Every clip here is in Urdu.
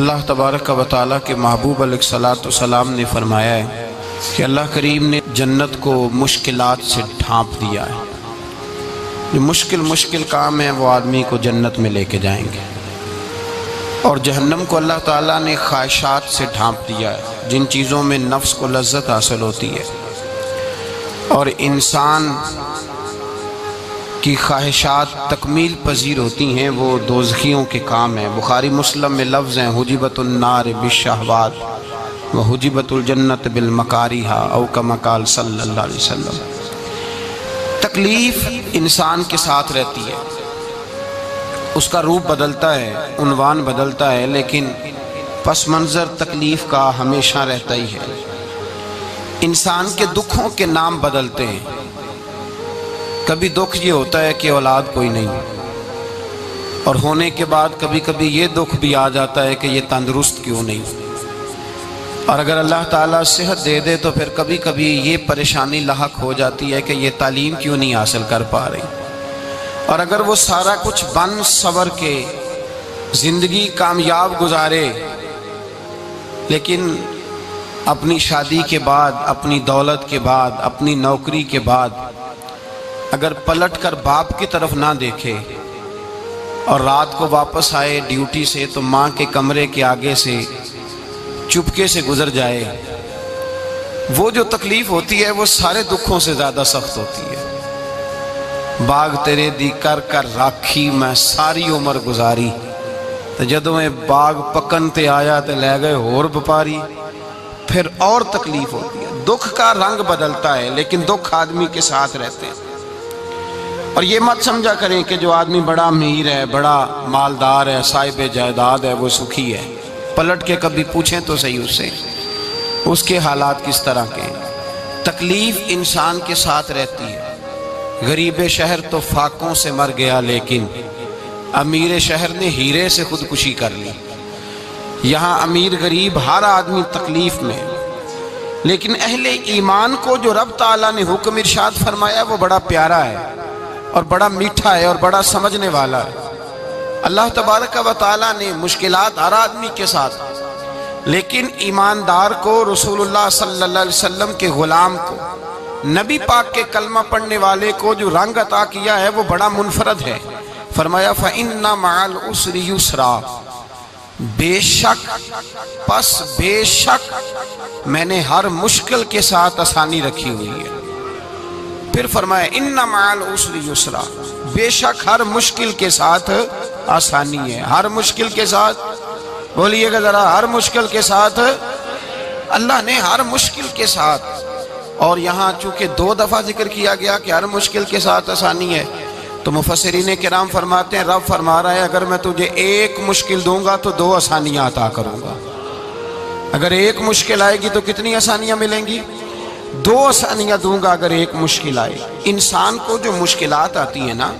اللہ تبارک و تعالیٰ کے محبوب علیہ الصلوۃ والسلام نے فرمایا ہے کہ اللہ کریم نے جنت کو مشکلات سے ڈھانپ دیا ہے۔ جو مشکل کام ہیں وہ آدمی کو جنت میں لے کے جائیں گے، اور جہنم کو اللہ تعالیٰ نے خواہشات سے ڈھانپ دیا ہے، جن چیزوں میں نفس کو لذت حاصل ہوتی ہے اور انسان کی خواہشات تکمیل پذیر ہوتی ہیں، وہ دوزخیوں کے کام ہیں۔ بخاری مسلم میں لفظ ہیں حجبت النار بالشہوات وحجبت الجنت بالمکارہ، او کما قال صلی اللہ علیہ وسلم۔ تکلیف انسان کے ساتھ رہتی ہے، اس کا روپ بدلتا ہے، عنوان بدلتا ہے، لیکن پس منظر تکلیف کا ہمیشہ رہتا ہی ہے۔ انسان کے دکھوں کے نام بدلتے ہیں۔ کبھی دکھ یہ ہوتا ہے کہ اولاد کوئی نہیں، اور ہونے کے بعد کبھی کبھی یہ دکھ بھی آ جاتا ہے کہ یہ تندرست کیوں نہیں، اور اگر اللہ تعالیٰ صحت دے دے تو پھر کبھی کبھی یہ پریشانی لاحق ہو جاتی ہے کہ یہ تعلیم کیوں نہیں حاصل کر پا رہی، اور اگر وہ سارا کچھ بن سور کے زندگی کامیاب گزارے، لیکن اپنی شادی کے بعد، اپنی دولت کے بعد، اپنی نوکری کے بعد اگر پلٹ کر باپ کی طرف نہ دیکھے اور رات کو واپس آئے ڈیوٹی سے تو ماں کے کمرے کے آگے سے چپکے سے گزر جائے، وہ جو تکلیف ہوتی ہے وہ سارے دکھوں سے زیادہ سخت ہوتی ہے۔ باغ تیرے دی کر کر راکھی میں ساری عمر گزاری، تو جدوں میں باغ پکن تے آیا تے لے گئے اور بپاری، پھر اور تکلیف ہوتی ہے۔ دکھ کا رنگ بدلتا ہے، لیکن دکھ آدمی کے ساتھ رہتے ہیں۔ اور یہ مت سمجھا کریں کہ جو آدمی بڑا امیر ہے، بڑا مالدار ہے، صاحب جائیداد ہے، وہ سکھی ہے۔ پلٹ کے کبھی پوچھیں تو صحیح اس سے، اس کے حالات کس طرح کے ہیں۔ تکلیف انسان کے ساتھ رہتی ہے۔ غریب شہر تو فاقوں سے مر گیا، لیکن امیر شہر نے ہیرے سے خودکشی کر لی۔ یہاں امیر غریب ہر آدمی تکلیف میں، لیکن اہل ایمان کو جو رب تعالیٰ نے حکم ارشاد فرمایا وہ بڑا پیارا ہے اور بڑا میٹھا ہے اور بڑا سمجھنے والا ہے۔ اللہ تبارک و تعالیٰ نے مشکلات ہر آدمی کے ساتھ، لیکن ایماندار کو، رسول اللہ صلی اللہ علیہ وسلم کے غلام کو، نبی پاک کے کلمہ پڑھنے والے کو جو رنگ عطا کیا ہے وہ بڑا منفرد ہے۔ فرمایا فَإِنَّ مَعَ الْعُسْرِ يُسْرًا، بے شک میں نے ہر مشکل کے ساتھ آسانی رکھی ہوئی ہے۔ پھر فرمایا اِنَّ مَعَ الْعُسْرِ يُسْرًا، بے شک ہر مشکل کے ساتھ آسانی ہے۔ ہر مشکل کے ساتھ، بولیے گا ذرا، ہر مشکل کے ساتھ، اللہ نے ہر مشکل کے ساتھ۔ اور یہاں چونکہ 2 دفعہ ذکر کیا گیا کہ ہر مشکل کے ساتھ آسانی ہے، تو مفسرین کرام فرماتے ہیں رب فرما رہا ہے اگر میں تجھے 1 مشکل دوں گا تو 2 آسانیاں عطا کروں گا۔ اگر 1 مشکل آئے گی تو کتنی آسانیاں ملیں گی؟ 2 آسانیاں دوں گا اگر 1 مشکل آئے۔ انسان کو جو مشکلات آتی ہیں نا،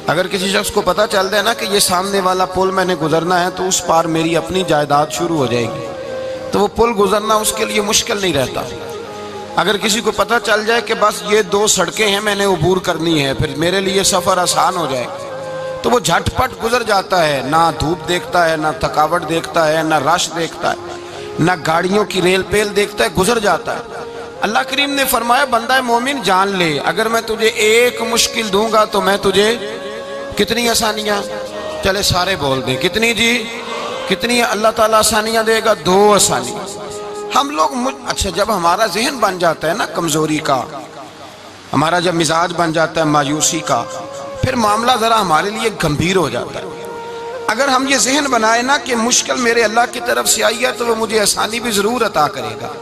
اگر کسی شخص کو پتہ چل جائے نا کہ یہ سامنے والا پل میں نے گزرنا ہے تو اس پار میری اپنی جائیداد شروع ہو جائے گی، تو وہ پل گزرنا اس کے لیے مشکل نہیں رہتا۔ اگر کسی کو پتہ چل جائے کہ بس یہ 2 سڑکیں ہیں میں نے عبور کرنی ہے، پھر میرے لیے سفر آسان ہو جائے گا، تو وہ جھٹ پٹ گزر جاتا ہے، نہ دھوپ دیکھتا ہے، نہ تھکاوٹ دیکھتا ہے، نہ رش دیکھتا ہے، نہ گاڑیوں کی ریل پیل دیکھتا ہے، گزر جاتا ہے۔ اللہ کریم نے فرمایا بندہ مومن جان لے اگر میں تجھے 1 مشکل دوں گا تو میں تجھے کتنی آسانیاں، چلے سارے بول دیں کتنی جی، کتنی اللہ تعالیٰ آسانیاں دے گا؟ 2 آسانیاں۔ ہم لوگ اچھا جب ہمارا ذہن بن جاتا ہے نا کمزوری کا، ہمارا جب مزاج بن جاتا ہے مایوسی کا، پھر معاملہ ذرا ہمارے لیے گمبھیر ہو جاتا ہے۔ اگر ہم یہ ذہن بنائے نا کہ مشکل میرے اللہ کی طرف سے آئی ہے تو وہ مجھے آسانی بھی ضرور عطا کرے گا،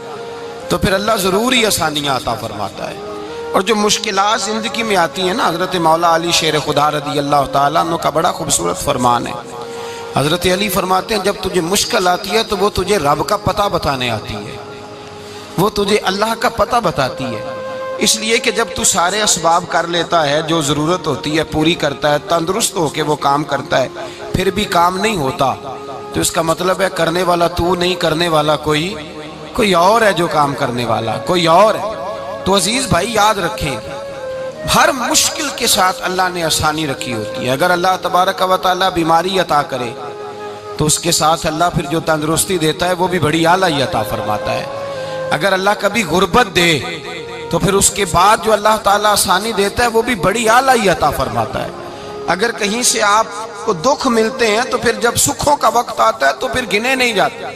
تو پھر اللہ ضرور ہی آسانیاں عطا فرماتا ہے۔ اور جو مشکلات زندگی میں آتی ہیں نا، حضرت مولا علی شیر خدا رضی اللہ تعالیٰ عنہ کا بڑا خوبصورت فرمان ہے۔ حضرت علی فرماتے ہیں جب تجھے مشکل آتی ہے تو وہ تجھے رب کا پتہ بتانے آتی ہے، وہ تجھے اللہ کا پتہ بتاتی ہے۔ اس لیے کہ جب تو سارے اسباب کر لیتا ہے، جو ضرورت ہوتی ہے پوری کرتا ہے، تندرست ہو کے وہ کام کرتا ہے، پھر بھی کام نہیں ہوتا، تو اس کا مطلب ہے کرنے والا تو نہیں، کرنے والا کوئی اور ہے جو کام کرنے والا، کوئی اور ہے۔ تو عزیز بھائی یاد رکھیں ہر مشکل کے ساتھ اللہ نے آسانی رکھی ہوتی ہے۔ اگر اللہ تبارک و تعالیٰ بیماری عطا کرے تو اس کے ساتھ اللہ پھر جو تندرستی دیتا ہے وہ بھی بڑی اعلیٰ ہی عطا فرماتا ہے۔ اگر اللہ کبھی غربت دے تو پھر اس کے بعد جو اللہ تعالیٰ آسانی دیتا ہے وہ بھی بڑی اعلیٰ ہی عطا فرماتا ہے۔ اگر کہیں سے آپ کو دکھ ملتے ہیں تو پھر جب سکھوں کا وقت آتا ہے تو پھر گنے نہیں جاتے۔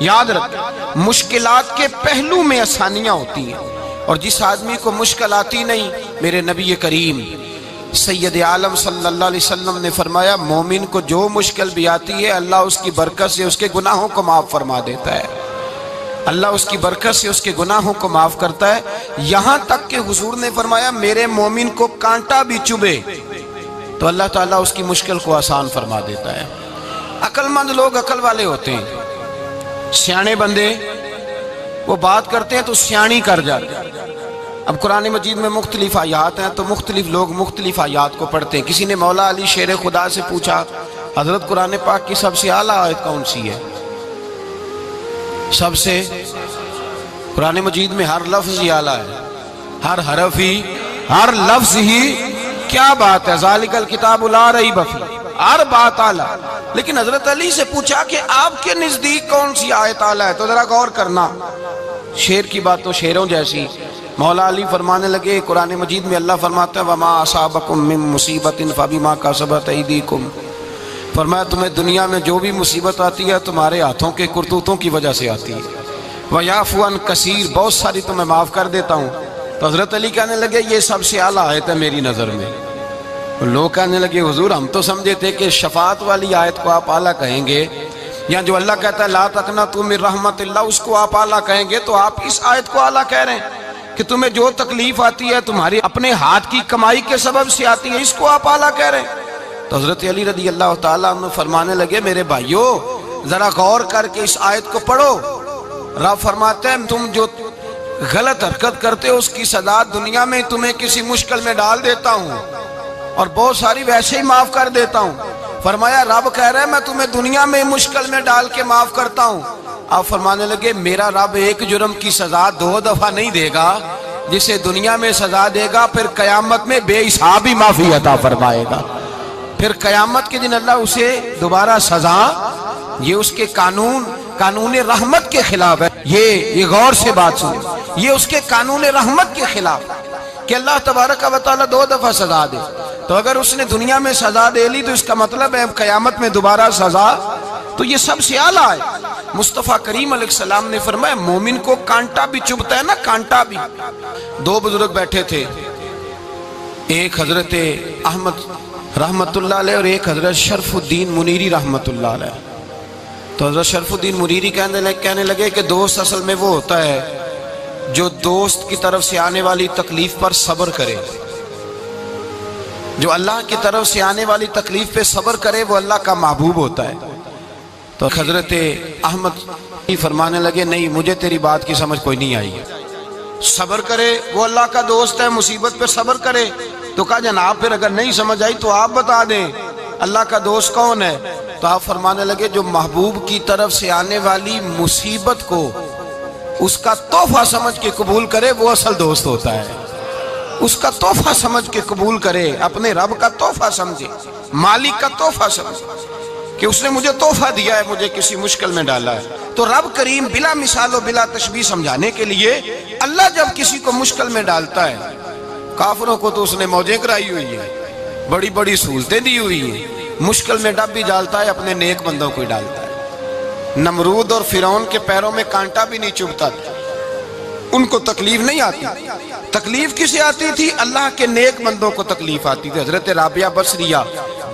یاد رکھیں، مشکلات کے پہلو میں آسانیاں ہوتی ہیں، اور جس آدمی کو مشکل آتی نہیں، میرے نبی کریم سید عالم صلی اللہ علیہ وسلم نے فرمایا مومن کو جو مشکل بھی آتی ہے اللہ اس کی برکت سے اس کے گناہوں کو معاف فرما دیتا ہے۔ اللہ اس کی برکت سے اس کے گناہوں کو معاف کرتا ہے، یہاں تک کہ حضور نے فرمایا میرے مومن کو کانٹا بھی چبھے تو اللہ تعالیٰ اس کی مشکل کو آسان فرما دیتا ہے۔ عقل مند لوگ عقل والے ہوتے ہیں، سیانے بندے وہ بات کرتے ہیں تو سیانی کر جاتے ہیں۔ اب قرآن مجید میں مختلف آیات ہیں تو مختلف لوگ مختلف آیات کو پڑھتے ہیں۔ کسی نے مولا علی شیر خدا سے پوچھا حضرت قرآن پاک کی سب سے اعلیٰ آیت کون سی ہے؟ سب سے قرآن مجید میں ہر لفظ ہی اعلیٰ ہے، ہر حرف ہی، ہر لفظ ہی، کیا بات ہے، ذالک الکتاب لا ریب فیہ، ہر بات اعلیٰ۔ لیکن حضرت علی سے پوچھا کہ آپ کے نزدیک کون سی آیت اعلیٰ ہے تو ذرا غور کرنا، شیر کی بات تو شیروں جیسی۔ مولا علی فرمانے لگے قرآن مجید میں اللہ فرماتا ہے وَمَا أَصَابَكُم مِّن مُّصِيبَةٍ فَبِمَا كَسَبَتْ أَيْدِيكُمْ، فرمایا تمہیں دنیا میں جو بھی مصیبت آتی ہے تمہارے ہاتھوں کے کرتوتوں کی وجہ سے آتی ہے، وَيَعْفُو عَن كَثِيرٍ، بہت ساری تمہیں معاف کر دیتا ہوں۔ تو حضرت علی کہنے لگے یہ سب سے اعلیٰ آیت ہے میری نظر میں۔ لوگ کہنے لگے حضور ہم تو سمجھے تھے کہ شفاعت والی آیت کو آپ اعلیٰ کہیں گے، یا جو اللہ کہتا ہے لا تقنطوا من رحمت اللہ اس کو آپ اعلیٰ کہیں گے، تو آپ اس آیت کو اعلیٰ کہہ رہے ہیں کہ تمہیں جو تکلیف آتی ہے تمہاری اپنے ہاتھ کی کمائی کے سبب سے آتی ہے، اس کو آپ اعلیٰ کہہ رہے ہیں۔ تو حضرت علی رضی اللہ تعالیٰ عنہ فرمانے لگے میرے بھائیو ذرا غور کر کے اس آیت کو پڑھو۔ رب فرماتے ہیں تم جو غلط حرکت کرتے ہو اس کی سزا دنیا میں تمہیں کسی مشکل میں ڈال دیتا ہوں اور بہت ساری ویسے ہی معاف کر دیتا ہوں۔ فرمایا رب کہہ رہے ہیں میں تمہیں دنیا میں مشکل میں ڈال کے معاف کرتا ہوں۔ آپ فرمانے لگے میرا رب ایک جرم کی سزا 2 دفعہ نہیں دے گا، جسے دنیا میں سزا دے گا پھر قیامت میں بے حساب ہی معافی عطا فرمائے گا۔ پھر قیامت کے دن اللہ اسے دوبارہ سزا، یہ اس کے قانون رحمت کے خلاف ہے، یہ غور سے بات سنیں، یہ اس کے قانون رحمت کے خلاف کہ اللہ تبارک و تعالیٰ 2 دفعہ سزا دے۔ تو اگر اس نے دنیا میں سزا دے لی تو اس کا مطلب ہے قیامت میں دوبارہ سزا، تو یہ سب سے اعلیٰ ہے۔ مصطفیٰ کریم علیہ السلام نے فرمایا مومن کو کانٹا بھی چبھتا ہے نا، کانٹا بھی۔ 2 بزرگ بیٹھے تھے، ایک حضرت احمد رحمت اللہ علیہ اور ایک حضرت شرف الدین منیری رحمت اللہ علیہ۔ تو حضرت شرف الدین منیری کہنے لگے کہ دوست اصل میں وہ ہوتا ہے جو دوست کی طرف سے آنے والی تکلیف پر صبر کرے، جو اللہ کی طرف سے آنے والی تکلیف پہ صبر کرے وہ اللہ کا محبوب ہوتا ہے۔ تو حضرت احمد فرمانے لگے نہیں مجھے تیری بات کی سمجھ کوئی نہیں آئی، صبر کرے وہ اللہ کا دوست ہے، مصیبت پہ صبر کرے۔ تو کہا جناب پھر اگر نہیں سمجھ آئی تو آپ بتا دیں اللہ کا دوست کون ہے؟ تو آپ فرمانے لگے جو محبوب کی طرف سے آنے والی مصیبت کو اس کا تحفہ سمجھ کے قبول کرے وہ اصل دوست ہوتا ہے۔ اس کا تحفہ سمجھ کے قبول کرے، اپنے رب کا تحفہ سمجھے، مالک کا تحفہ سمجھے کہ اس نے مجھے تحفہ دیا ہے، مجھے کسی مشکل میں ڈالا ہے۔ تو رب کریم بلا مثال و بلا تشبیہ سمجھانے کے لیے اللہ جب کسی کو مشکل میں ڈالتا ہے، کافروں کو تو اس نے موجیں کرائی ہوئی ہیں، بڑی بڑی سہولتیں دی ہوئی ہیں، مشکل میں ڈب بھی ڈالتا ہے، اپنے نیک بندوں کو ہی ڈالتا ہے۔ نمرود اور فرعون کے پیروں میں کانٹا بھی نہیں چبھتا تھا، ان کو تکلیف نہیں آتی۔ تکلیف کسے آتی تھی؟ اللہ کے نیک بندوں کو تکلیف آتی تھی۔ حضرت رابعہ بصریہ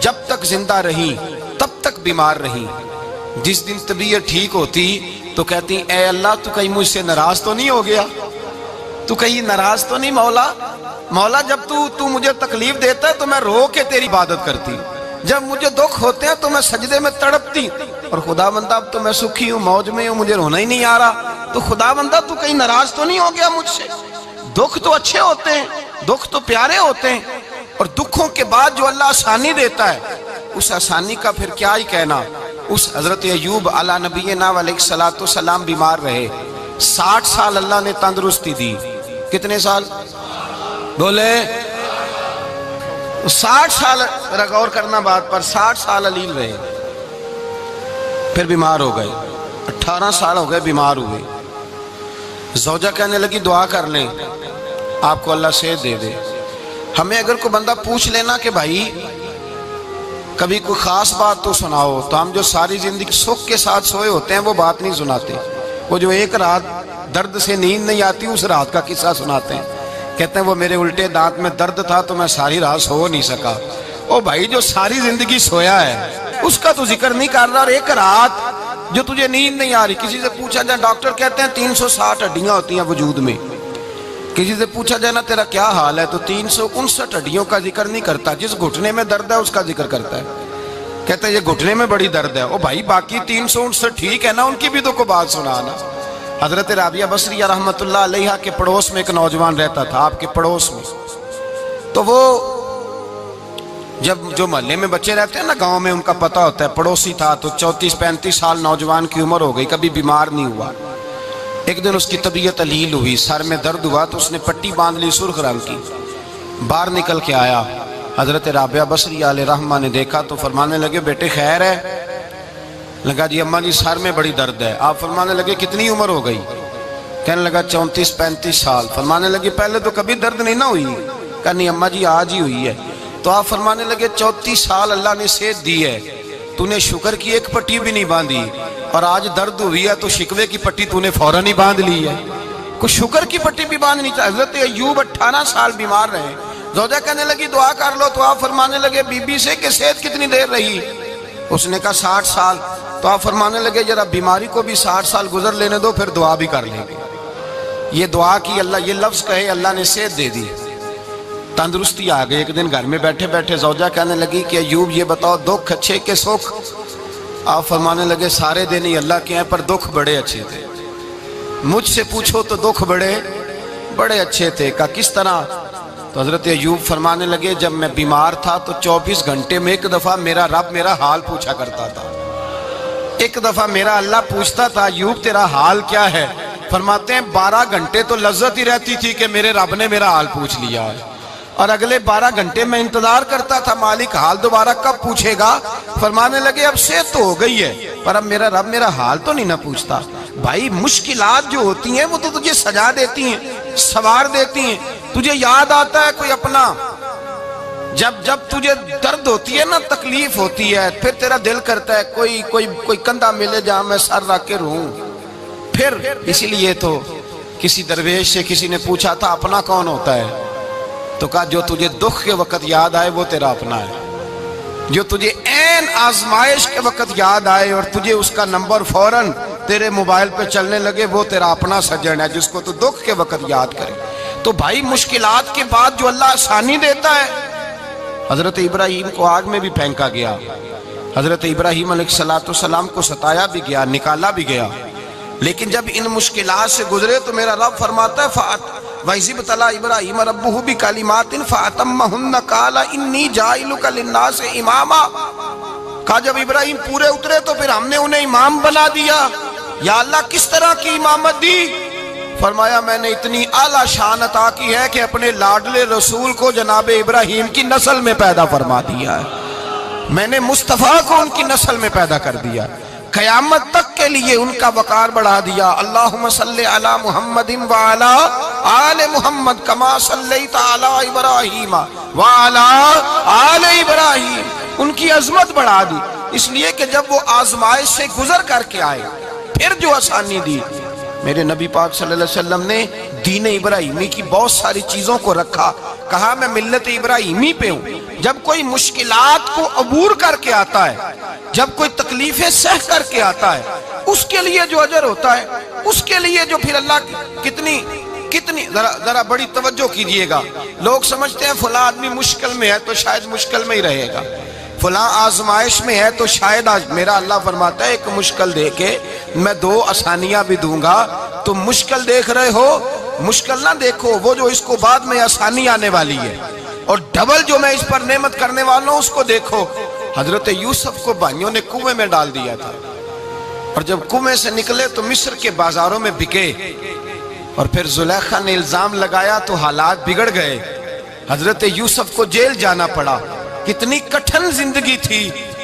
جب تک زندہ رہی تب تک بیمار رہی، جس دن طبیعت ٹھیک ہوتی تو کہتی اے اللہ تو کہیں مجھ سے ناراض تو نہیں ہو گیا، تو کہیں ناراض تو نہیں مولا جب تو مجھے تکلیف دیتا ہے تو میں رو کے تیری عبادت کرتی، جب مجھے دکھ ہوتے ہیں تو میں سجدے میں تڑپتی، اور خدا بندہ اب تو میں سکھی ہوں، موج میں ہوں، مجھے رونا ہی نہیں آ رہا، تو خدا بندہ تو کہیں ناراض تو نہیں ہو گیا مجھ سے؟ دکھ تو اچھے ہوتے ہیں، دکھ تو پیارے ہوتے ہیں، اور دکھوں کے بعد جو اللہ آسانی دیتا ہے اس آسانی کا پھر کیا ہی کہنا۔ اس حضرت ایوب علی نبینا علیہ الصلوۃ والسلام بیمار رہے، 60 سال اللہ نے تندرستی دی۔ کتنے سال بولے؟ 60 سال، غور کرنا بات پر، 60 سال علیل رہے۔ پھر بیمار ہو گئے، 18 سال ہو گئے بیمار ہوئے۔ زوجہ کہنے لگی دعا کر لیں آپ کو اللہ صحت دے دے۔ ہمیں اگر کوئی بندہ پوچھ لینا کہ بھائی کبھی کوئی خاص بات تو سناؤ، تو ہم جو ساری زندگی سکھ کے ساتھ سوئے ہوتے ہیں وہ بات نہیں سناتے، وہ جو ایک رات درد سے نیند نہیں آتی اس رات کا قصہ سناتے ہیں، کہتے ہیں وہ میرے الٹے دانت میں درد تھا تو میں ساری رات سو نہیں سکا۔ او بھائی جو ساری زندگی سویا ہے اس کا تو ذکر نہیں کر رہا، اور ایک رات جو تجھے نیند نہیں آ رہی، کسی سے پوچھا جائے، ڈاکٹر کہتے ہیں 360 ہڈیاں ہوتی ہیں وجود میں، کسی سے پوچھا جائے نا تیرا کیا حال ہے تو 359 ہڈیوں کا ذکر نہیں کرتا، جس گھٹنے میں درد ہے اس کا ذکر کرتا ہے، کہتا ہے یہ گھٹنے میں بڑی درد ہے۔ او بھائی باقی 359 ٹھیک ہے نا، ان کی بھی تو کوئی بات سنانا۔ حضرت رابعہ بصریہ رحمۃ اللہ علیہ کے پڑوس میں ایک نوجوان رہتا تھا، آپ کے پڑوس میں، تو وہ جب جو محلے میں بچے رہتے ہیں نا گاؤں میں، ان کا پتہ ہوتا ہے، پڑوسی تھا تو 34-35 سال نوجوان کی عمر ہو گئی، کبھی بیمار نہیں ہوا۔ ایک دن اس کی طبیعت علیل ہوئی، سر میں درد ہوا تو اس نے پٹی باندھ لی سرخ رنگ کی، باہر نکل کے آیا، حضرت رابعہ بصریہ علیہ رحمہ نے دیکھا تو فرمانے لگے بیٹے خیر ہے؟ لگا جی اماں جی سر میں بڑی درد ہے۔ آپ فرمانے لگے کتنی عمر ہو گئی؟ کہنے لگا 34-35 سال۔ فرمانے لگے پہلے تو کبھی درد نہیں نہ ہوئی؟ کہا نہیں اماں جی آج ہی ہوئی ہے۔ تو آپ فرمانے لگے 34 سال اللہ نے صحت دی ہے، تو نے شکر کی ایک پٹی بھی نہیں باندھی، اور آج درد ہوئی ہے تو شکوے کی پٹی تو نے فوراً ہی باندھ لی ہے، کوئی شکر کی پٹی بھی باندھنی چاہیے۔ حضرت ایوب 18 سال بیمار رہے، زوجہ کہنے لگی دعا کر لو، تو آپ فرمانے لگے بی بی سے کہ صحت کتنی دیر رہی؟ اس نے کہا 60 سال۔ تو آپ فرمانے لگے ذرا بیماری کو بھی 60 سال گزر لینے دو پھر دعا بھی کر لیں گے۔ یہ دعا کی، اللہ یہ لفظ کہے اللہ نے صحت دے دی، تندرستی آ گئی۔ ایک دن گھر میں بیٹھے بیٹھے زوجہ کہنے لگی کہ ایوب یہ بتاؤ دکھ اچھے کہ سکھ؟ آپ فرمانے لگے سارے دن ہی اللہ کے ہیں پر دکھ بڑے اچھے تھے، مجھ سے پوچھو تو دکھ بڑے اچھے تھے۔ کہا کس طرح؟ تو حضرت ایوب فرمانے لگے جب میں بیمار تھا تو 24 گھنٹے میں ایک دفعہ میرا رب میرا حال پوچھا کرتا تھا، ایک دفعہ میرا اللہ پوچھتا تھا ایوب تیرا حال کیا ہے؟ فرماتے ہیں 12 گھنٹے تو لذت ہی رہتی تھی کہ میرے رب نے میرا حال پوچھ لیا ہے، اور اگلے 12 گھنٹے میں انتظار کرتا تھا مالک حال دوبارہ کب پوچھے گا۔ فرمانے لگے اب صحت تو ہو گئی ہے پر اب میرا رب میرا حال تو نہیں نہ پوچھتا۔ بھائی مشکلات جو ہوتی ہیں وہ تو تجھے سجا دیتی ہیں، سوار دیتی ہیں، تجھے یاد آتا ہے کوئی اپنا، جب تجھے درد ہوتی ہے نا، تکلیف ہوتی ہے، پھر تیرا دل کرتا ہے کوئی کندھا ملے جہاں میں سر رکھ کے رہوں۔ پھر اسی لیے تو کسی درویش سے کسی نے پوچھا تھا اپنا کون ہوتا ہے؟ تو کہا جو تجھے دکھ کے وقت یاد آئے وہ تیرا اپنا ہے، جو تجھے عین آزمائش کے وقت یاد آئے اور تجھے اس کا نمبر فوراً تیرے موبائل پہ چلنے لگے وہ تیرا اپنا سجن ہے، جس کو تو دکھ کے وقت یاد کرے۔ تو بھائی مشکلات کے بعد جو اللہ آسانی دیتا ہے، حضرت ابراہیم کو آگ میں بھی پھینکا گیا، حضرت ابراہیم علیہ السلام کو ستایا بھی گیا، نکالا بھی گیا، لیکن جب ان مشکلات سے گزرے تو میرا رب فرماتا ہے وَإِذِ ابْتَلَىٰ إِبْرَاهِيمَ رَبُّهُ بِكَلِمَاتٍ فَأَتَمَّهُنَّ قَالَ إِنِّي جَاعِلُكَ لِلنَّاسِ إِمَامًا۔ کہا جب ابراہیم پورے اترے تو پھر ہم نے انہیں امام بنا دیا۔ یا اللہ کس طرح کی امامت دی؟ فرمایا میں نے اتنی اعلیٰ شان عطا کی ہے کہ اپنے لاڈلے رسول کو جناب ابراہیم کی نسل میں پیدا فرما دیا ہے، میں نے مصطفیٰ کو ان کی نسل میں پیدا کر دیا، قیامت تک کے لیے ان کا وقار بڑھا دیا۔ اللہم صلی علی محمد وعلی آل محمد کما صلیت علی ابراہیم وعلی آل ابراہیم، ان کی عظمت بڑھا دی، اس لیے کہ جب وہ آزمائش سے گزر کر کے آئے پھر جو آسانی دی۔ میرے نبی پاک صلی اللہ علیہ وسلم نے دین ابراہیمی کی بہت ساری چیزوں کو رکھا، کہا میں ملت ابراہیمی پہ ہوں۔ جب کوئی مشکلات کو عبور کر کے آتا ہے، جب کوئی تکلیفیں سہ کر کے آتا ہے، اس کے لیے جو اجر ہوتا ہے، اس کے لیے جو پھر اللہ کتنی ذرا بڑی توجہ کیجئے گا۔ لوگ سمجھتے ہیں فلاں آدمی مشکل میں ہے تو شاید مشکل میں ہی رہے گا، فلاں آزمائش میں ہے تو شاید آج میرا اللہ فرماتا ہے ایک مشکل دے کے میں 2 آسانیاں بھی دوں گا۔ تم مشکل دیکھ رہے ہو، مشکل نہ دیکھو، وہ جو اس کو بعد میں آسانی آنے والی ہے، اور ڈبل جو میں اس پر نعمت کرنے والا ہوں اس کو دیکھو۔ حضرت یوسف کو بھائیوں نے کنویں میں ڈال دیا تھا، اور جب کنویں سے نکلے تو مصر کے بازاروں میں بکے، اور پھر زلیخا نے الزام لگایا تو حالات بگڑ گئے، حضرت یوسف کو جیل جانا پڑا۔ کتنی کٹھن زندگی تھی،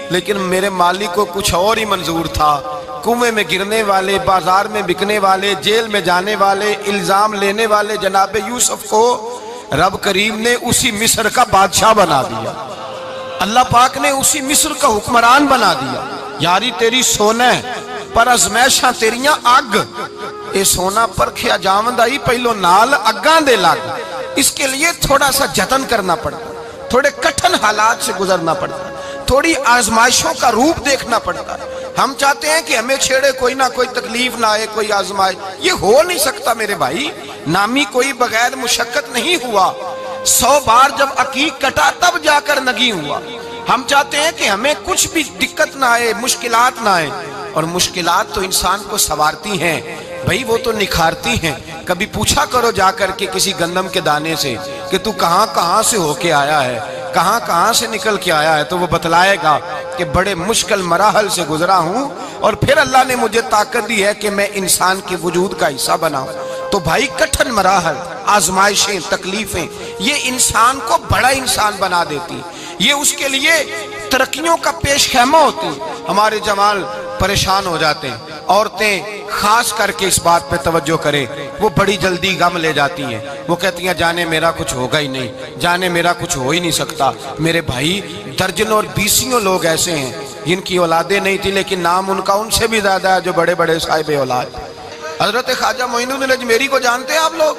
لیکن میرے مالک کو کچھ اور ہی منظور تھا۔ کنویں میں گرنے والے، بازار میں بکنے والے، جیل میں جانے والے، الزام لینے والے جناب یوسف کو رب کریم نے اسی مصر کا بادشاہ بنا دیا۔ اللہ پاک نے اسی مصر کا حکمران بنا دیا۔ یاری تیری سونا ہے پر ازمیشاں تیریاں اگ، اے سونا پرکھیا جاوند آئی پہلو نال اگاں دے لگ۔ اس کے لیے تھوڑا سا جتن کرنا پڑتا، تھوڑے کٹھن حالات سے گزرنا پڑتا، تھوڑی آزمائشوں کا روپ دیکھنا پڑتا۔ ہم چاہتے ہیں کہ ہمیں چھیڑے کوئی نہ کوئی تکلیف نہ آئے، کوئی آزمائش، یہ ہو نہیں سکتا میرے بھائی۔ نامی کوئی بغیر مشقت نہیں ہوا، 100 بار جب عقیق کٹا تب جا کر نگی ہوا۔ ہم چاہتے ہیں کہ ہمیں کچھ بھی دقت نہ آئے، مشکلات نہ آئے، اور مشکلات تو انسان کو سنوارتی ہیں بھائی، وہ تو نکھارتی ہیں۔ کبھی پوچھا کرو جا کر کے کسی گندم کے دانے سے کہ تو کہاں کہاں سے ہو کے آیا ہے، کہاں کہاں سے نکل کے آیا ہے، تو وہ بتلائے گا کہ بڑے مشکل مراحل سے گزرا ہوں، اور پھر اللہ نے مجھے طاقت دی ہے کہ میں انسان کے وجود کا حصہ بناؤں۔ تو بھائی کٹھن مراحل، آزمائشیں، تکلیفیں، یہ انسان کو بڑا انسان بنا دیتی، یہ اس کے لیے ترقیوں کا پیش خیمہ ہوتی۔ ہمارے جوان پریشان ہو جاتے ہیں، عورتیں خاص کر کے اس بات پہ توجہ کریں، وہ بڑی جلدی غم لے جاتی ہیں، وہ کہتی ہیں جانے میرا کچھ ہوگا ہی نہیں، جانے میرا کچھ ہو ہی نہیں سکتا۔ میرے بھائی درجنوں اور بیسیوں لوگ ایسے ہیں جن کی اولادیں نہیں تھی لیکن نام ان کا ان سے بھی زیادہ ہے جو بڑے بڑے صاحب اولاد۔ حضرت خواجہ معین الدین اجمیری کو جانتے ہیں آپ لوگ؟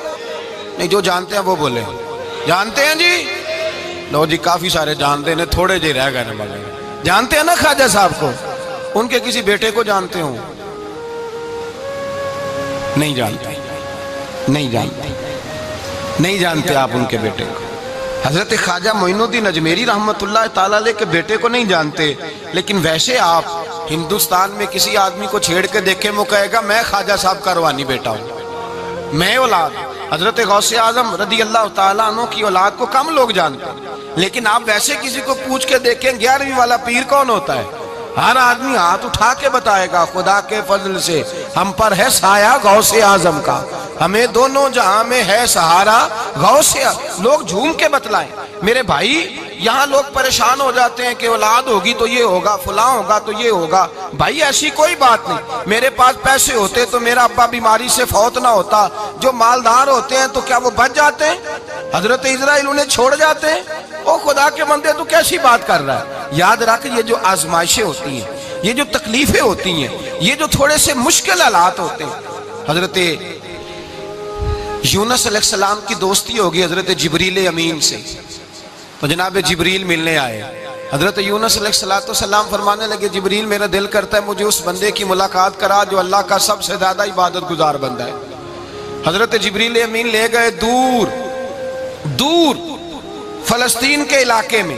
نہیں، جو جانتے ہیں وہ بولے جانتے ہیں جی؟ لو جی کافی سارے جانتے ہیں، تھوڑے جی رہ گئے نا، جانتے ہیں نا خواجہ صاحب کو؟ ان کے کسی بیٹے کو جانتے ہوں؟ نہیں جانتے، نہیں جانتے، نہیں جانتے آپ ان کے بیٹے کو۔ حضرت خواجہ معین الدین اجمیری رحمت اللہ تعالیٰ علیہ کے بیٹے کو نہیں جانتے، لیکن ویسے آپ ہندوستان میں کسی آدمی کو چھیڑ کے دیکھیں، وہ کہے گا میں خواجہ صاحب کا روحانی بیٹا ہوں، میں اولاد۔ حضرت غوث اعظم رضی اللہ تعالیٰ عنہ کی اولاد کو کم لوگ جانتے ہیں، لیکن آپ ویسے کسی کو پوچھ کے دیکھیں 11ویں والا پیر کون ہوتا ہے، ہر آدمی ہاتھ اٹھا کے بتائے گا خدا کے فضل سے ہم پر ہے سایہ غوث اعظم کا، ہمیں دونوں جہاں میں ہے سہارا غوث اعظم۔ لوگ جھوم کے بتلائیں۔ میرے بھائی یہاں لوگ پریشان ہو جاتے ہیں کہ اولاد ہوگی تو یہ ہوگا، فلاں ہوگا تو یہ ہوگا۔ بھائی ایسی کوئی بات نہیں، میرے پاس پیسے ہوتے تو میرا ابا بیماری سے فوت نہ ہوتا۔ جو مالدار ہوتے ہیں تو کیا وہ بچ جاتے ہیں؟ حضرت اسرائیل انہیں چھوڑ جاتے ہیں؟ او خدا کے بندے تو کیسی بات کر رہا ہے؟ یاد رکھ، یہ جو آزمائشیں ہوتی ہیں، یہ جو تکلیفیں ہوتی ہیں، یہ جو تھوڑے سے مشکل حالات ہوتے ہیں۔ حضرت یونس علیہ السلام کی دوستی ہوگی حضرت جبریل امین سے، تو جناب جبریل ملنے آئے۔ حضرت یونس علیہ السلام فرمانے لگے جبریل میرا دل کرتا ہے مجھے اس بندے کی ملاقات کرا جو اللہ کا سب سے زیادہ عبادت گزار بندہ ہے۔ حضرت جبریل امین لے گئے دور دور فلسطین کے علاقے میں،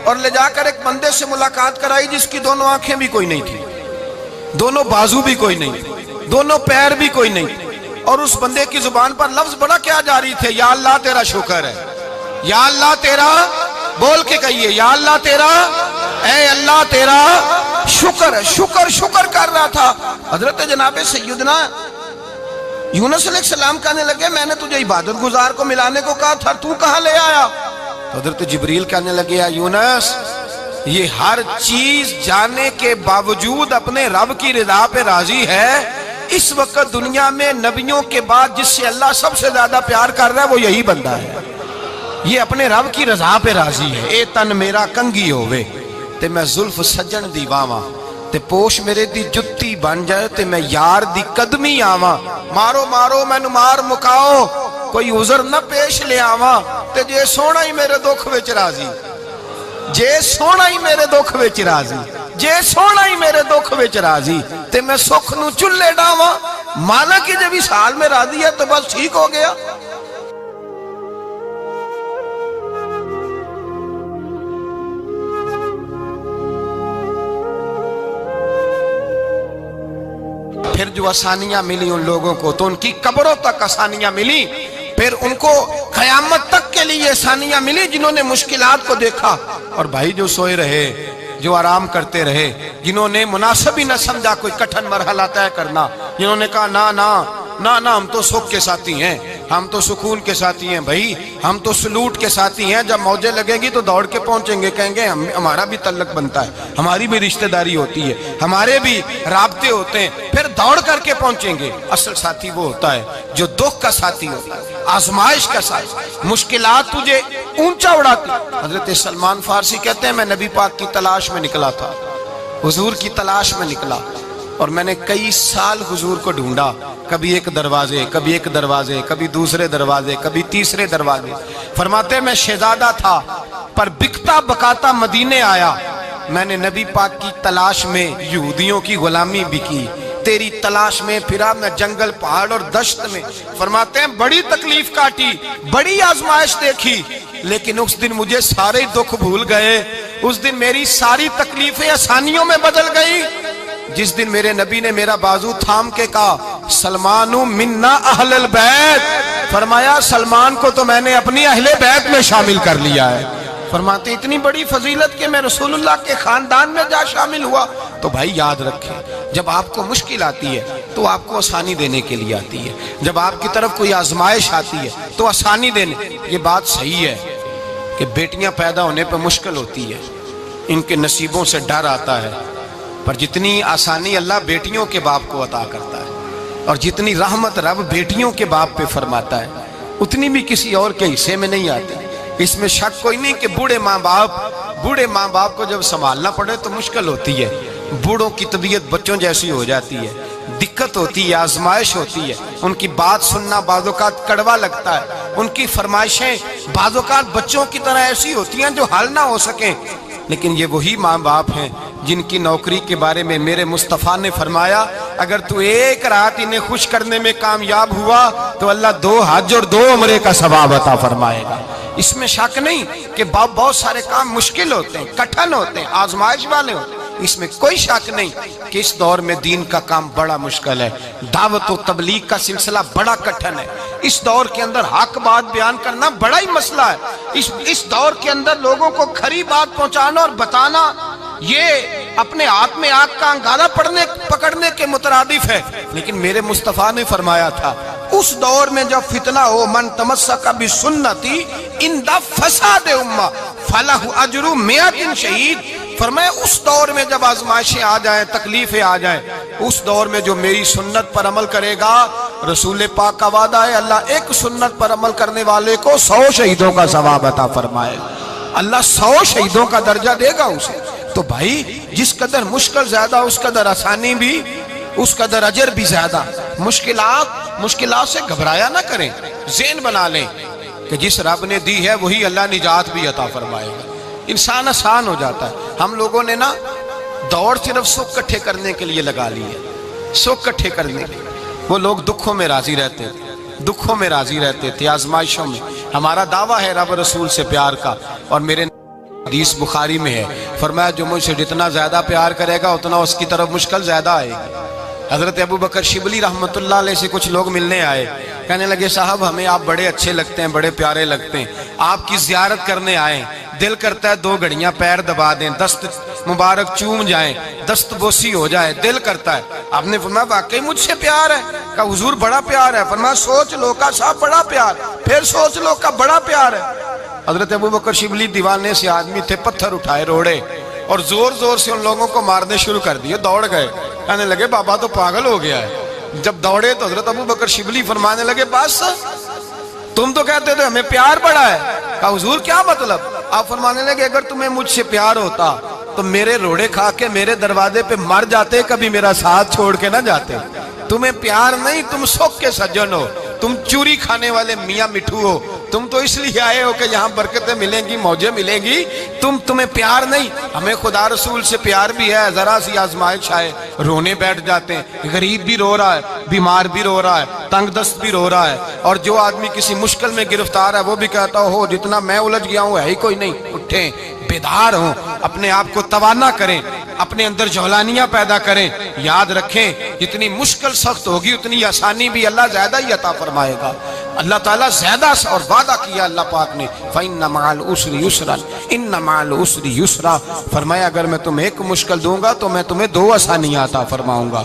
اور لے جا کر ایک بندے سے ملاقات کرائی جس کی دونوں آنکھیں بھی کوئی نہیں تھی، دونوں بازو بھی کوئی نہیں، دونوں پیر بھی کوئی نہیں، اور اس بندے کی زبان پر لفظ بڑا کیا جاری تھے، یا اللہ تیرا شکر ہے، یا اللہ تیرا، بول کے کہیے یا اللہ تیرا، اے اللہ تیرا شکر ہے۔ شکر شکر کر رہا تھا۔ حضرت جناب سیدنا یونس علیہ السلام کہنے لگے میں نے تجھے عبادت گزار کو ملانے کو کہا تھا، تو کہاں لے آیا؟ حضرت جبریل کہنے لگے یا یونس، یہ ہر چیز جانے کے باوجود اپنے رب کی رضا پہ راضی ہے۔ اس وقت دنیا میں نبیوں کے بعد جس سے اللہ سب سے زیادہ پیار کر رہا ہے وہ یہی بندہ ہے، یہ اپنے رب کی رضا پہ راضی ہے۔ اے تن میرا کنگی ہوئے تے میں زلف سجن دی واواں، تے پوش میرے دی جتی بن جائے تے میں یار دی قدمی آواں، مارو مارو مینو مار مکاؤ کوئی عذر نہ پیش لے آواں، تے جے سونا ہی میرے دکھ وچ راضی، جے سونا ہی میرے دکھ وچ راضی، جے سونا ہی میرے دکھ وچ راضی، تے میں سکھ نو چلے ڈاواں، مانا کہ جب اس حال میں راضی ہے تو بس ٹھیک ہو گیا۔ پھر جو آسانیاں ملی ان لوگوں کو تو ان کی قبروں تک آسانیاں ملی، پھر ان کو قیامت تک کے لیے آسانیاں ملی جنہوں نے مشکلات کو دیکھا۔ اور بھائی جو سوئے رہے، جو آرام کرتے رہے، جنہوں نے مناسب ہی نہ سمجھا کوئی کٹھن مرحلہ طے کرنا، جنہوں نے کہا نا نا نا نا ہم تو سکھ کے ساتھی ہیں، ہم تو سکون کے ساتھی ہیں بھائی، ہم تو سلوٹ کے ساتھی ہیں، جب موجیں لگیں گی تو دوڑ کے پہنچیں گے، کہیں گے ہمارا بھی تعلق بنتا ہے، ہماری بھی رشتہ داری ہوتی ہے، ہمارے بھی رابطے ہوتے ہیں، پھر دوڑ کر کے پہنچیں گے۔ اصل ساتھی وہ ہوتا ہے جو دکھ کا ساتھی ہوتا ہے، آزمائش کا ساتھی، مشکلات تجھے اونچا اڑاتی۔ حضرت سلمان فارسی کہتے ہیں میں نبی پاک کی تلاش میں نکلا تھا، حضور کی تلاش میں نکلا، اور میں نے کئی سال حضور کو ڈھونڈا، کبھی ایک دروازے، کبھی ایک دروازے، کبھی دوسرے دروازے، کبھی تیسرے دروازے۔ فرماتے ہیں میں شہزادہ تھا پر بکتا بکاتا مدینے آیا، میں نے نبی پاک کی تلاش میں یہودیوں کی غلامی بھی کی، تیری تلاش میں پھرا میں جنگل پہاڑ اور دشت میں۔ فرماتے ہیں بڑی تکلیف کاٹی، بڑی آزمائش دیکھی، لیکن اس دن مجھے سارے دکھ بھول گئے، اس دن میری ساری تکلیفیں آسانیوں میں بدل گئی، جس دن میرے نبی نے میرا بازو تھام کے کہا سلمانو منا اہل البیت، فرمایا سلمان کو تو میں نے اپنی اہل بیت میں شامل کر لیا ہے۔ فرماتے اتنی بڑی فضیلت کہ میں رسول اللہ کے خاندان میں جا شامل ہوا۔ تو بھائی یاد رکھیں، جب آپ کو مشکل آتی ہے تو آپ کو آسانی دینے کے لیے آتی ہے، جب آپ کی طرف کوئی آزمائش آتی ہے تو آسانی دینے۔ یہ بات صحیح ہے کہ بیٹیاں پیدا ہونے پہ مشکل ہوتی ہے، ان کے نصیبوں سے ڈر آتا ہے، پر جتنی آسانی اللہ بیٹیوں کے باپ کو عطا کرتا ہے اور جتنی رحمت رب بیٹیوں کے باپ پہ فرماتا ہے اتنی بھی کسی اور کے حصے میں نہیں آتی۔ اس میں شک کوئی نہیں کہ بوڑھے ماں باپ کو جب سنبھالنا پڑے تو مشکل ہوتی ہے، بوڑھوں کی طبیعت بچوں جیسی ہو جاتی ہے، دقت ہوتی ہے، آزمائش ہوتی ہے، ان کی بات سننا بعض اوقات کڑوا لگتا ہے، ان کی فرمائشیں بعض اوقات بچوں کی طرح ایسی ہوتی ہیں جو حل نہ ہو سکیں، لیکن یہ وہی ماں باپ ہیں جن کی نوکری کے بارے میں میرے مصطفیٰ نے فرمایا اگر تو ایک رات انہیں خوش کرنے میں کامیاب ہوا تو اللہ 2 حج اور 2 عمرے کا ثواب عطا فرمائے گا۔ اس میں شک نہیں کہ بہت سارے کام مشکل ہوتے ہیں، کٹھن ہوتے ہیں، آزمائش والے ہوتے ہیں، اس میں کوئی شک نہیں کہ اس دور میں دین کا کام بڑا مشکل ہے، دعوت و تبلیغ کا سلسلہ بڑا کٹھن ہے، اس دور کے اندر حق بات بیان کرنا بڑا ہی مسئلہ ہے، اس دور کے اندر لوگوں کو کھری بات پہنچانا اور بتانا یہ اپنے ہاتھ میں آگ کا انگارہ پکڑنے کے مترادف ہے۔ لیکن میرے مصطفیٰ نے فرمایا تھا اس دور میں جب فتنہ ہو من تمسک بسنتی عند فساد امہ فلہ اجر 100 شہید، فرمایا اس دور میں جب آزمائشیں آ جائیں، تکلیفیں آ جائیں، اس دور میں جو میری سنت پر عمل کرے گا، رسول پاک کا وعدہ ہے اللہ ایک سنت پر عمل کرنے والے کو 100 شہیدوں کا ثواب عطا فرمائے، اللہ 100 شہیدوں کا درجہ دے گا اسے۔ تو بھائی جس قدر مشکل زیادہ اس قدر آسانی بھی، اس قدر اجر بھی زیادہ۔ مشکلات سے گھبرایا نہ کریں، ذہن بنا لیں کہ جس رب نے دی ہے وہی اللہ نجات بھی عطا فرمائے گا، انسان آسان ہو جاتا ہے۔ ہم لوگوں نے نا دوڑ صرف سکھ کٹھے کرنے کے لیے لگا لی ہے، سکھ کٹھے کرنے کے لیے۔ وہ لوگ دکھوں میں راضی رہتے تھے، آزمائشوں میں۔ ہمارا دعویٰ ہے رب رسول سے پیار کا، اور میرے حدیث بخاری میں ہے فرمایا جو مجھ سے جتنا زیادہ پیار کرے گا اتنا اس کی طرف مشکل زیادہ آئے گی۔ حضرت ابو بکر شبلی رحمت اللہ علیہ سے کچھ لوگ ملنے آئے، کہنے لگے صاحب ہمیں آپ بڑے اچھے لگتے ہیں، بڑے پیارے لگتے ہیں، آپ کی زیارت کرنے آئے، دل کرتا ہے 2 گھڑیاں پیر دبا دیں، دست مبارک چوم جائیں، دست بوسی ہو جائے، دل کرتا ہے۔ آپ نے فرمایا واقعی مجھ سے پیار ہے؟ کہا حضور بڑا پیار ہے۔ فرمایا سوچ لو کا صاحب بڑا پیار، پھر سوچ لو کا بڑا پیار ہے۔ حضرت ابو بکر شبلی دیوانے سے آدمی تھے، پتھر اٹھائے روڑے اور زور زور سے ان لوگوں کو مارنے شروع کر دیے، دوڑ گئے، کہنے لگے بابا تو پاگل ہو گیا ہے۔ جب دوڑے تو حضرت ابو بکر شبلی فرمانے لگے بس تم تو کہتے تھے ہمیں پیار بڑا ہے۔ کہا حضور کیا مطلب؟ آپ فرمانے لگے اگر تمہیں مجھ سے پیار ہوتا تو میرے روڑے کھا کے میرے دروازے پہ مر جاتے، کبھی میرا ساتھ چھوڑ کے نہ جاتے۔ تمہیں پیار نہیں، تم سکھ کے سجن ہو، تم چوری کھانے والے میاں مٹھو ہو، تم تو اس لیے آئے ہو کہ یہاں برکتیں ملیں گی، موجیں ملیں گی، تمہیں پیار نہیں۔ ہمیں خدا رسول سے پیار بھی ہے، ذرا سی آزمائش آئے رونے بیٹھ جاتے ہیں، غریب بھی رو رہا ہے، بیمار بھی رو رہا ہے، تنگ دست بھی رو رہا ہے، اور جو آدمی کسی مشکل میں گرفتار ہے وہ بھی کہتا ہو جتنا میں الجھ گیا ہوں ہے ہی کوئی نہیں۔ اٹھیں، بیدار ہوں، اپنے آپ کو توانا کریں، اپنے اندر جولانیاں پیدا کریں۔ یاد رکھیں جتنی مشکل سخت ہوگی اتنی آسانی بھی اللہ زیادہ ہی عطا فرمائے گا۔ اللہ تعالیٰ زیادہ اور وعدہ کیا اللہ پاک نے فَإِنَّ مَعَ الْعُسْرِ يُسْرًا إِنَّ مَعَ الْعُسْرِ يُسْرًا، فرمایا اگر میں تمہیں ایک مشکل دوں گا تو میں تمہیں 2 آسانیاں عطا فرماؤں گا۔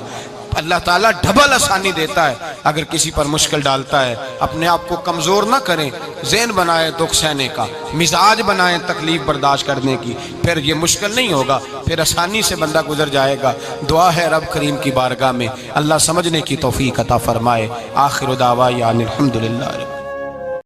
اللہ تعالیٰ ڈبل آسانی دیتا ہے اگر کسی پر مشکل ڈالتا ہے۔ اپنے آپ کو کمزور نہ کریں، ذہن بنائے دکھ سہنے کا، مزاج بنائیں تکلیف برداشت کرنے کی، پھر یہ مشکل نہیں ہوگا، پھر آسانی سے بندہ گزر جائے گا۔ دعا ہے رب کریم کی بارگاہ میں اللہ سمجھنے کی توفیق عطا فرمائے۔ آخر دعوانا الحمدللہ۔